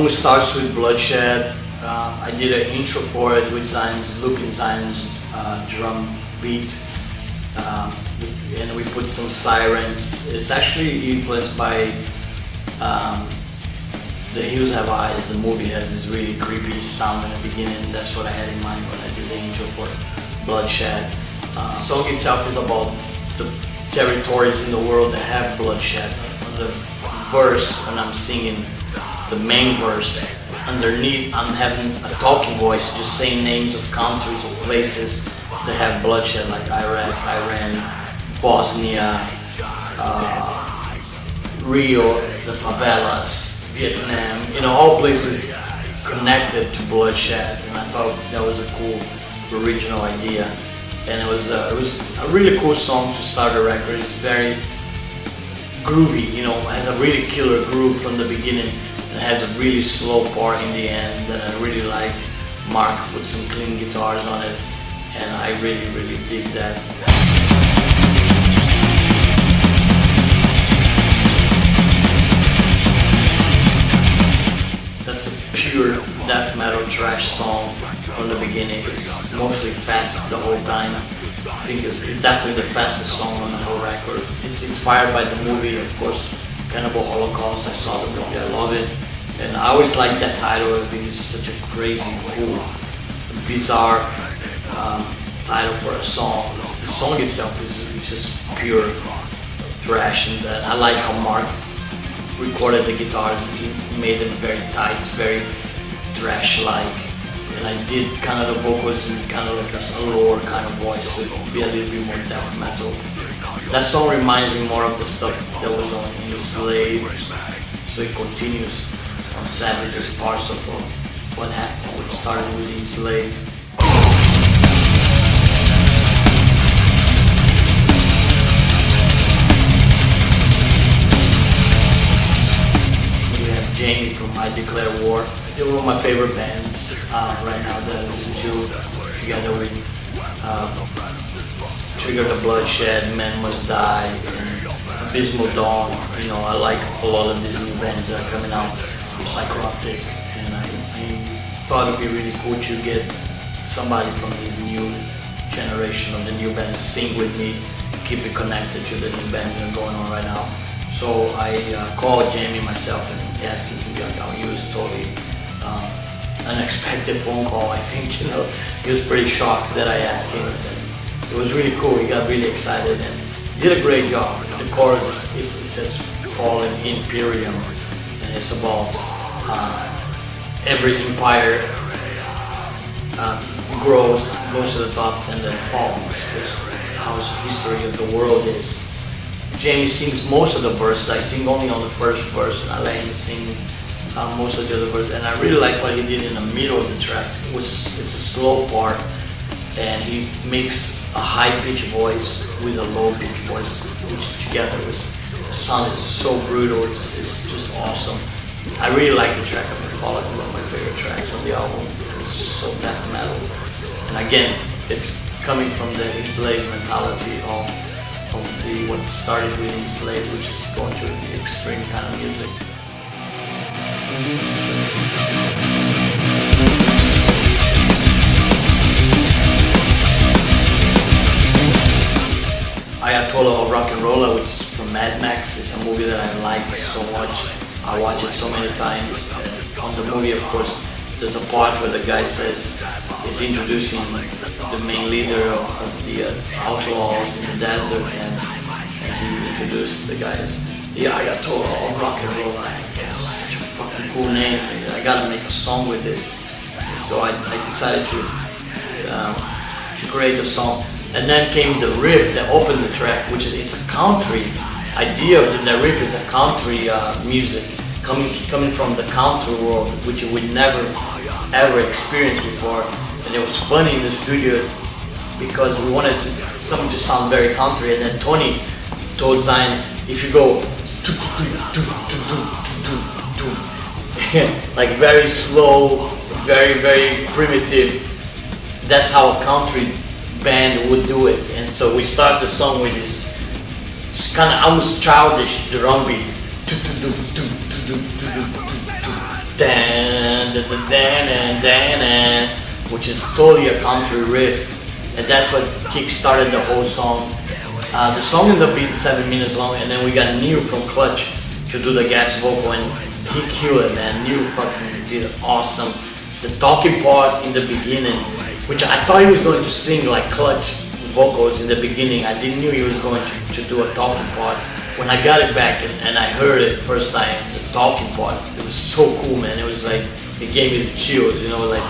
always starts with Bloodshed. I did an intro for it with Zion's, looping Zion's drum beat. And we put some sirens. It's actually influenced by The Hills Have Eyes. The movie has this really creepy sound in the beginning. That's what I had in mind when I did the intro for Bloodshed. The song itself is about the territories in the world that have bloodshed. On the verse, when I'm singing the main verse, underneath I'm having a talking voice just saying names of countries or places that have bloodshed, like Iraq, Iran, Bosnia, Rio, the favelas, Vietnam, all places connected to bloodshed. And I thought that was a cool original idea. And it was a really cool song to start a record. It's very groovy, has a really killer groove from the beginning. It has a really slow part in the end that I really like. Mark put some clean guitars on it, and I really, really dig that. That's a pure death metal thrash song from the beginning. It's mostly fast the whole time. I think it's definitely the fastest song on the whole record. It's inspired by the movie, of course, Cannibal Holocaust. I saw the movie, I love it. And I always like that title. I think it's such a crazy, cool, bizarre title for a song. The song itself is just pure thrash, and I like how Mark recorded the guitars. He made them very tight, very thrash-like. And I did kind of the vocals in kind of like a lower kind of voice, so it would be a little bit more death metal. That song reminds me more of the stuff that was on Enslaved, so it continues on Savage's parts of what happened, what started with Enslaved. We have Jamie from I Declare War. They're one of my favorite bands right now that I listen to, together with Trigger the Bloodshed, Men Must Die, and Abysmal Dawn. I like a lot of these new bands that are coming out from Psychroptic, and I thought it'd be really cool to get somebody from this new generation of the new bands sing with me, keep it connected to the new bands that are going on right now. So I called Jamie myself and asked him to be on. He was totally unexpected phone call. I think he was pretty shocked that I asked him, and it was really cool. He got really excited and did a great job. The chorus it says "Fallen Imperium," and it's about every empire grows, goes to the top, and then falls. It's how the history of the world is. Jamie sings most of the verses. I sing only on the first verse, and I let him sing most of the other verses. And I really like what he did in the middle of the track, which is it's a slow part, and he makes a high-pitched voice with a low-pitched voice, which together the sound is so brutal. It's just awesome. I really like the track. I've been following one of my favorite tracks on the album. It's just so death metal, and again, it's coming from the enslaved mentality of what started with Enslaved, which is going to the extreme kind of music. Ayatollah of Rock and Rolla, which is from Mad Max, is a movie that I like so much. I watch it so many times. And on the movie, of course, there's a part where the guy says he's introducing the main leader of the outlaws in the desert, and he introduced the guy as the Ayatollah of Rock and Roll. It's such a fucking cool name. I gotta make a song with this. So I decided to create a song, and then came the riff that opened the track, which is it's a country idea. The riff is a country music coming from the country world, which we never ever experienced before. And it was funny in the studio because we wanted something to sound very country, and then Tony told Zion, if you go like very slow, very, very primitive, that's how a country band would do it. And so we start the song with this kind of almost childish drum beat, dan dan dan dan dan dan, which is totally a country riff, and that's what kick-started the whole song. The song ended up being 7 minutes long, and then we got Neil from Clutch to do the gas vocal, and he killed it, man. Neil fucking did awesome. The talking part in the beginning, which I thought he was going to sing like Clutch vocals in the beginning. I didn't know he was going to do a talking part. When I got it back and I heard it first time, the talking part, it was so cool, man. It was like, it gave me the chills, you know, like,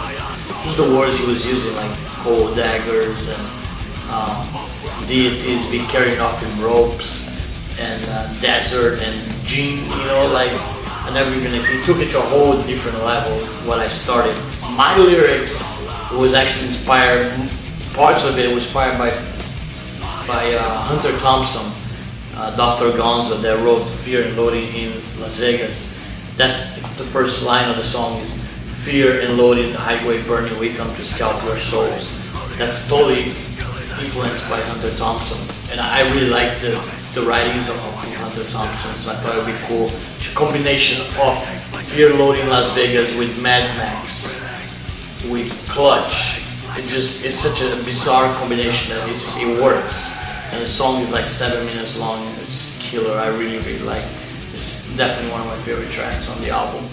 just the words he was using, like cold daggers and deities be carried off in ropes, and desert and gene, you know, like, and everything. He took it to a whole different level, what I started. My lyrics, it was actually inspired, parts of it was inspired by Hunter Thompson, Dr. Gonzo, that wrote Fear and Loathing in Las Vegas. That's the first line of the song is, fear and loathing, highway burning, we come to scalp your souls. That's totally influenced by Hunter Thompson. And I really like the writings of Hunter Thompson, so I thought it would be cool. It's a combination of Fear Loading Las Vegas with Mad Max, with Clutch. It's such a bizarre combination that it works. And the song is like 7 minutes long, and it's killer. I really, really like it. It's definitely one of my favorite tracks on the album.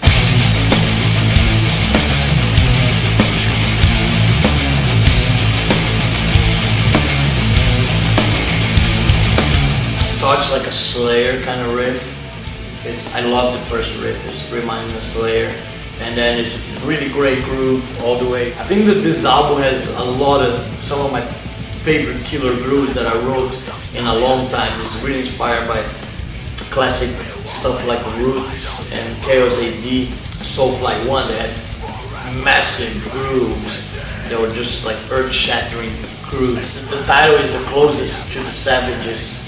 Starts like a Slayer kind of riff. I love the first riff. It reminds me of Slayer, and then it's really great groove all the way. I think that this album has a lot of some of my favorite killer grooves that I wrote in a long time. It's really inspired by classic stuff like Roots and Chaos AD, Soulfly 1. They had massive grooves. They were just like earth-shattering grooves. The title is the closest to the Savages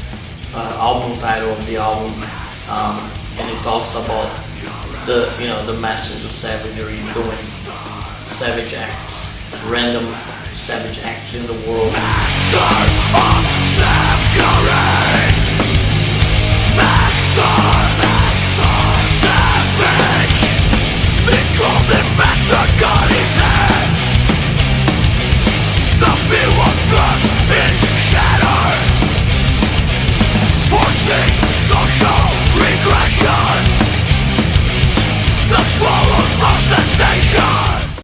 album title of the album, and it talks about the masters of savagery doing savage acts, random savage acts in the world. Master of savagery, master savage, the golden master got his head. The view of trust is shattered, forcing social regression. The swallows lost the nation.